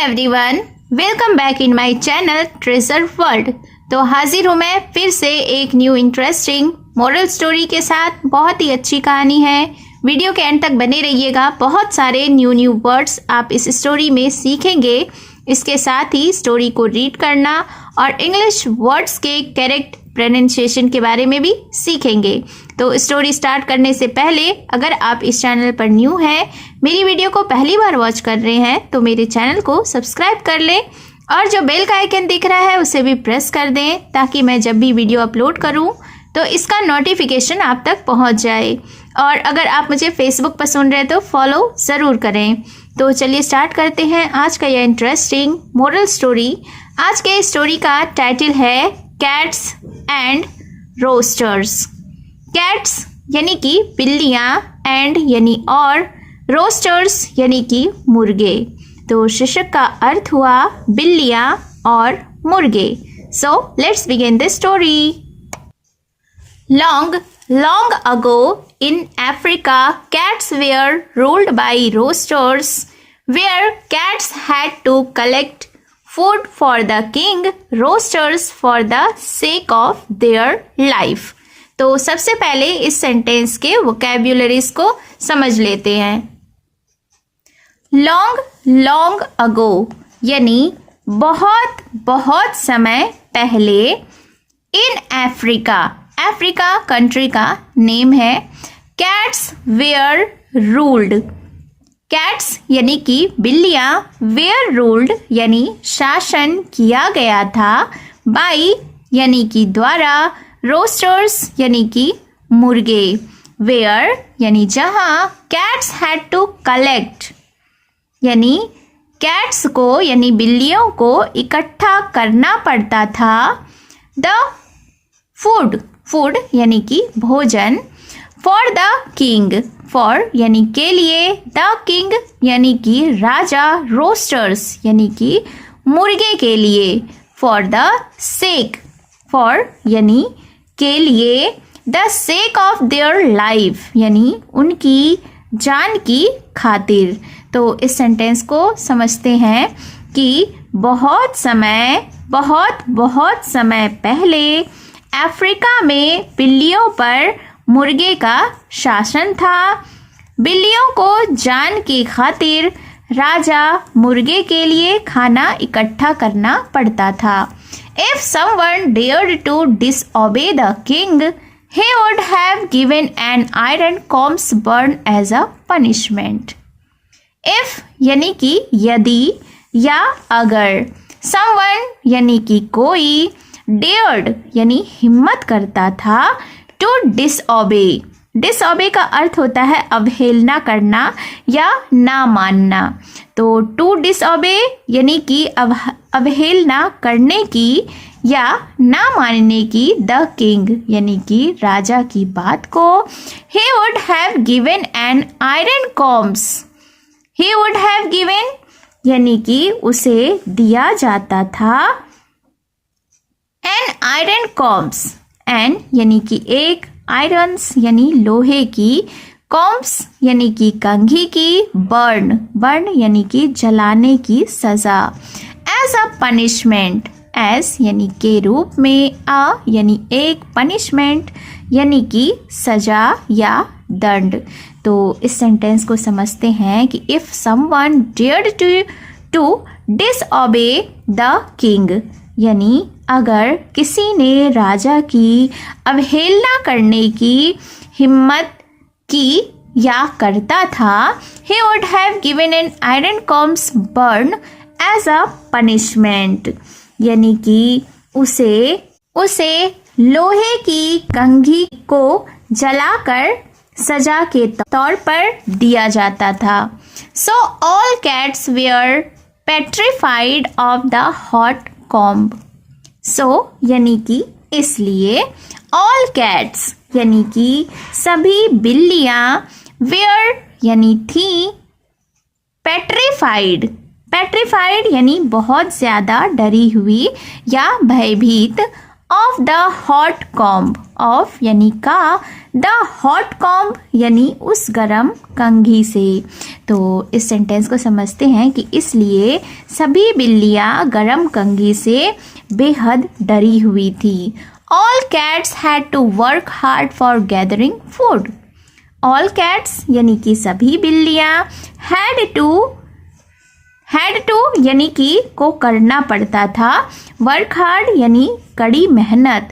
Everyone, welcome back in my channel treasure world. तो हाजिर हूँ मैं फिर से एक न्यू इंटरेस्टिंग मोरल स्टोरी के साथ। बहुत ही अच्छी कहानी है, वीडियो के एंड तक बने रहिएगा। बहुत सारे न्यू वर्ड्स आप इस स्टोरी में सीखेंगे। इसके साथ ही स्टोरी को रीड करना और इंग्लिश वर्ड्स के करेक्ट प्रोनाउंसिएशन के बारे में भी सीखेंगे। तो स्टोरी स्टार्ट करने से पहले अगर आप इस चैनल पर न्यू हैं, मेरी वीडियो को पहली बार वॉच कर रहे हैं, तो मेरे चैनल को सब्सक्राइब कर लें और जो बेल का आइकन दिख रहा है उसे भी प्रेस कर दें, ताकि मैं जब भी वीडियो अपलोड करूं तो इसका नोटिफिकेशन आप तक पहुंच जाए। और अगर आप मुझे फेसबुक पर सुन रहे हैं तो फॉलो ज़रूर करें। तो चलिए स्टार्ट करते हैं आज का यह इंटरेस्टिंग मोरल स्टोरी। आज के स्टोरी का टाइटल है कैट्स एंड रोस्टर्स। कैट्स यानी कि बिल्लियाँ, एंड यानी और, रोस्टर्स यानी कि मुर्गे। तो शीर्षक का अर्थ हुआ बिल्लियाँ और मुर्गे। So let's begin the story. Long ago in Africa, cats were ruled by roosters, where cats had to collect food for the king, roosters for the sake of their life. तो सबसे पहले इस सेंटेंस के वोकैब्युलरीज को समझ लेते हैं। long ago यानी बहुत बहुत समय पहले। in Africa, अफ्रीका कंट्री का नेम है। कैट्स वेयर रूल्ड, कैट्स यानी कि बिल्लियाँ, वेयर रूल्ड यानी शासन किया गया था, बाई यानी कि द्वारा, रोस्टर्स यानी कि मुर्गे, वेयर यानी जहाँ, कैट्स हैड टू कलेक्ट यानी कैट्स को यानी बिल्लियों को इकट्ठा करना पड़ता था, द फूड यानी कि भोजन, फॉर द किंग, फॉर यानी के लिए, द किंग यानी कि राजा, रोस्टर्स यानी कि मुर्गे के लिए, फॉर द सेक, फॉर यानी के लिए, the sake of their life यानी उनकी जान की खातिर। तो इस सेंटेंस को समझते हैं कि बहुत समय पहले अफ्रीका में बिल्लियों पर मुर्गे का शासन था। बिल्लियों को जान की खातिर राजा मुर्गे के लिए खाना इकट्ठा करना पड़ता था। If someone dared to disobey the king, he would have given an iron combs burn as a punishment. If यानी कि यदि या अगर, someone यानी कि कोई, dared यानी हिम्मत करता था, to disobey का अर्थ होता है अवहेलना करना या ना मानना। तो to disobey यानी कि अवहेलना करने की या ना मानने की, द किंग यानी कि राजा की बात को, he would have given an iron combs, he would have given यानी कि उसे दिया जाता था, एन आयरन कॉम्स, एन यानी कि एक, आयरन्स यानी लोहे की, कॉम्स यानी कि कंघी की, बर्न यानी कि जलाने की सजा, एज अ पनिशमेंट, एज यानी के रूप में, अ यानी एक, पनिशमेंट यानी कि सजा या दंड। तो इस सेंटेंस को समझते हैं कि if someone dared to disobey the king यानी अगर किसी ने राजा की अवहेलना करने की हिम्मत की या करता था, he would have given an iron combs burn as a punishment यानी कि उसे लोहे की कंघी को जलाकर सजा के तौर पर दिया जाता था। So all cats were petrified of the hot comb. So यानी कि इसलिए, all cats यानी कि सभी बिल्लियाँ, were यानी थी, petrified यानी बहुत ज़्यादा डरी हुई या भयभीत, of the hot comb, of यानी का, द हॉट कॉम्ब यानी उस गरम कंघी से। तो इस सेंटेंस को समझते हैं कि इसलिए सभी बिल्लियां गरम कंघी से बेहद डरी हुई थी। All cats had to work hard for gathering food. All cats यानी कि सभी बिल्लियां, हैड टू यानी कि को करना पड़ता था, वर्क हार्ड यानी कड़ी मेहनत,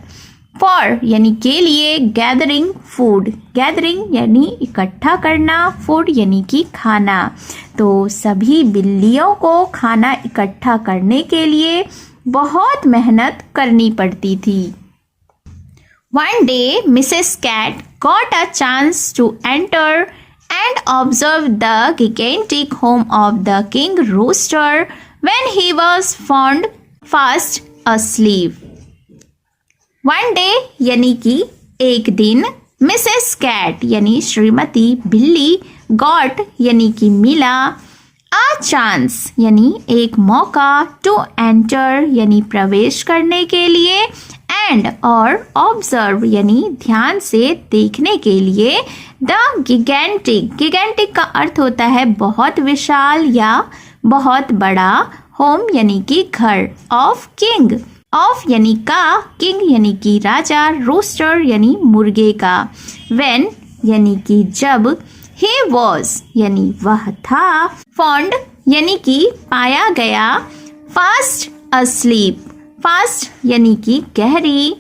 फॉर यानी के लिए, गैदरिंग फूड, गैदरिंग यानी इकट्ठा करना, फूड यानी कि खाना। तो सभी बिल्लियों को खाना इकट्ठा करने के लिए बहुत मेहनत करनी पड़ती थी। One day, Mrs. Cat got a chance to enter and observe the gigantic home of the king rooster when he was fast asleep. One day यानी कि एक दिन, Mrs. Cat यानी श्रीमती बिल्ली, got यानी कि मिला, a chance यानी एक मौका, to enter यानी प्रवेश करने के लिए, एंड और ऑब्जर्व यानी ध्यान से देखने के लिए, द गिगेंटिक, गिगेंटिक का अर्थ होता है बहुत विशाल या बहुत बड़ा, होम यानी कि घर, ऑफ किंग, ऑफ यानी का, किंग यानी कि राजा, रोस्टर यानी मुर्गे का, व्हेन यानी कि जब, ही वॉज यानी वह था, फाउंड यानी कि पाया गया, फास्ट अस्लीप, फास्ट यानी कि गहरी,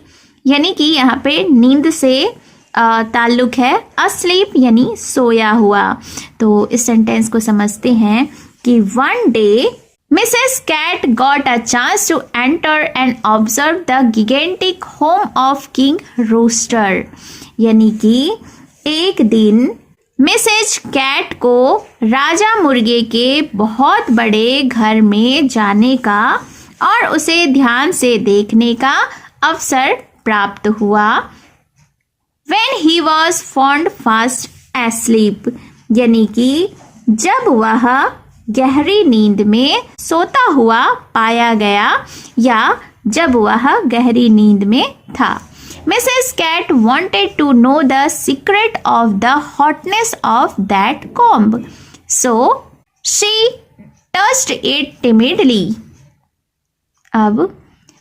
यानी कि यहाँ पे नींद से ताल्लुक है, अस्लीप यानी सोया हुआ। तो इस सेंटेंस को समझते हैं कि one day Mrs Cat got a chance to enter and observe the gigantic home of King Rooster, यानी कि एक दिन मिसेज कैट को राजा मुर्गे के बहुत बड़े घर में जाने का और उसे ध्यान से देखने का अवसर प्राप्त हुआ। When he was found fast asleep, यानी कि जब वह गहरी नींद में सोता हुआ पाया गया या जब वह गहरी नींद में था। Mrs. Cat wanted to know the secret of the hotness of that comb, so she touched it timidly. अब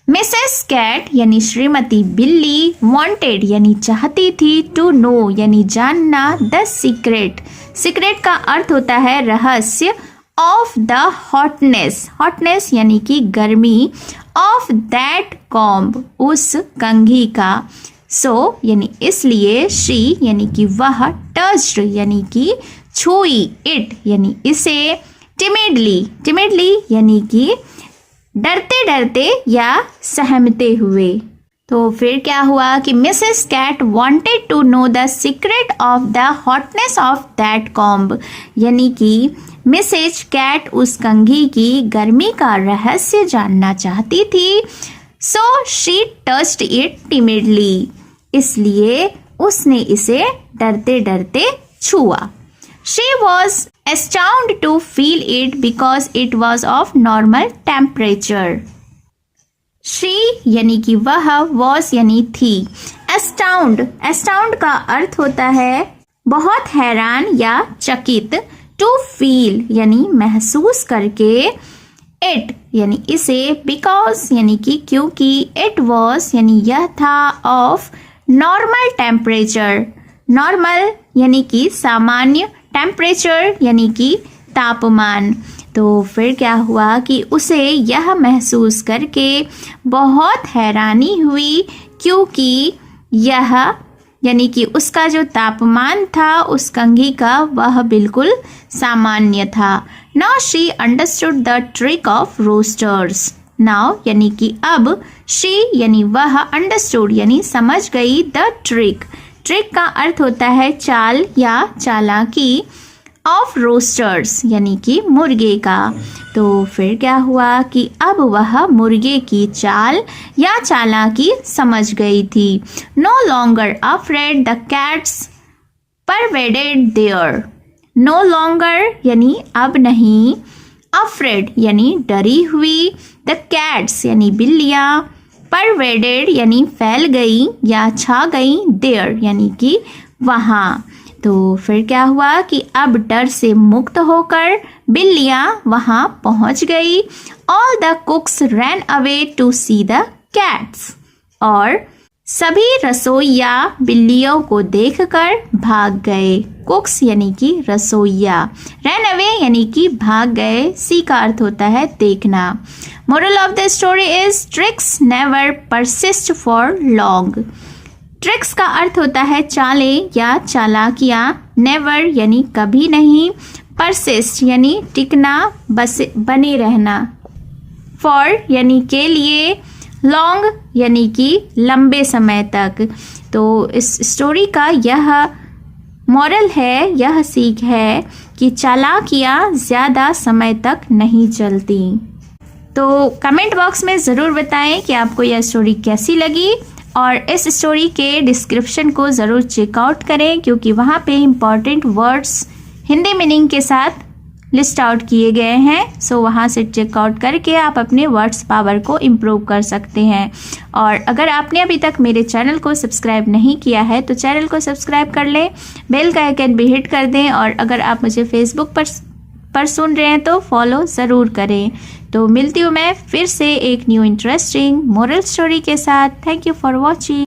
मिसेस कैट यानी श्रीमती बिल्ली, वांटेड यानी चाहती थी, टू नो यानी जानना, द सीक्रेट, सीक्रेट का अर्थ होता है रहस्य, ऑफ द हॉटनेस, हॉटनेस यानी कि गर्मी, ऑफ दैट कॉम्ब उस कंघी का, सो यानी इसलिए, शी यानी कि वह, टच्ड यानी कि छुई, इट यानी इसे, टिमिडली, टिमिडली यानी कि डरते डरते या सहमते हुए। तो फिर क्या हुआ कि Mrs cat wanted to know the secret of the hotness of that comb, यानी कि मिसेज कैट उस कंघी की गर्मी का रहस्य जानना चाहती थी। So she touched it timidly, इसलिए उसने इसे डरते डरते छुआ। She was astounded to feel it because it was of normal temperature. She यानी कि वह, was यानी थी, astound, astound का अर्थ होता है बहुत हैरान या चकित, to feel यानी महसूस करके, it यानी इसे, because यानी कि क्योंकि, it was यानी यह था, of normal temperature, normal यानी कि सामान्य, टेम्परेचर यानी कि तापमान। तो फिर क्या हुआ कि उसे यह महसूस करके बहुत हैरानी हुई, क्योंकि यह यानी कि उसका जो तापमान था उस कंघी का वह बिल्कुल सामान्य था। Now she understood the trick of roosters, now यानी कि अब, शी यानी वह, अंडरस्टूड यानी समझ गई, द ट्रिक, ट्रिक का अर्थ होता है चाल या चालाकी, ऑफ रोस्टर्स यानी कि मुर्गे का। तो फिर क्या हुआ कि अब वह मुर्गे की चाल या चालाकी समझ गई थी। No longer afraid the cats pervaded there, no longer यानी अब नहीं, अफ्रेड यानी डरी हुई, द कैट्स यानी बिल्लियाँ, परवेडेड यानी फैल गई या छा गई, देयर यानी कि वहाँ। तो फिर क्या हुआ कि अब डर से मुक्त होकर बिल्लियाँ वहाँ पहुँच गई। All the cooks ran away to see the cats, और सभी रसोइया बिल्लियों को देखकर भाग गए। कुक्स यानी कि रसोइया, रैन अवे यानी कि भाग गए, सी का अर्थ होता है देखना। Moral of the story is tricks never persist for long. Tricks का अर्थ होता है चालें या चालाकियाँ, नेवर यानी कभी नहीं, परसिस्ट यानी टिकना, बने रहना, फॉर यानी के लिए, लॉन्ग यानी कि लंबे समय तक। तो इस स्टोरी का यह मॉरल है, यह सीख है कि चालाकियाँ ज़्यादा समय तक नहीं चलती। तो कमेंट बॉक्स में ज़रूर बताएं कि आपको यह स्टोरी कैसी लगी, और इस स्टोरी के डिस्क्रिप्शन को ज़रूर चेकआउट करें क्योंकि वहाँ पे इम्पॉर्टेंट वर्ड्स हिंदी मीनिंग के साथ लिस्ट आउट किए गए हैं। सो वहाँ से चेकआउट करके आप अपने वर्ड्स पावर को इम्प्रूव कर सकते हैं। और अगर आपने अभी तक मेरे चैनल को सब्सक्राइब नहीं किया है तो चैनल को सब्सक्राइब कर लें, बेल का आइकन भी हिट कर दें, और अगर आप मुझे फेसबुक पर सुन रहे हैं तो फॉलो ज़रूर करें। तो मिलती हूँ मैं फिर से एक न्यू इंटरेस्टिंग मोरल स्टोरी के साथ। Thank you for watching.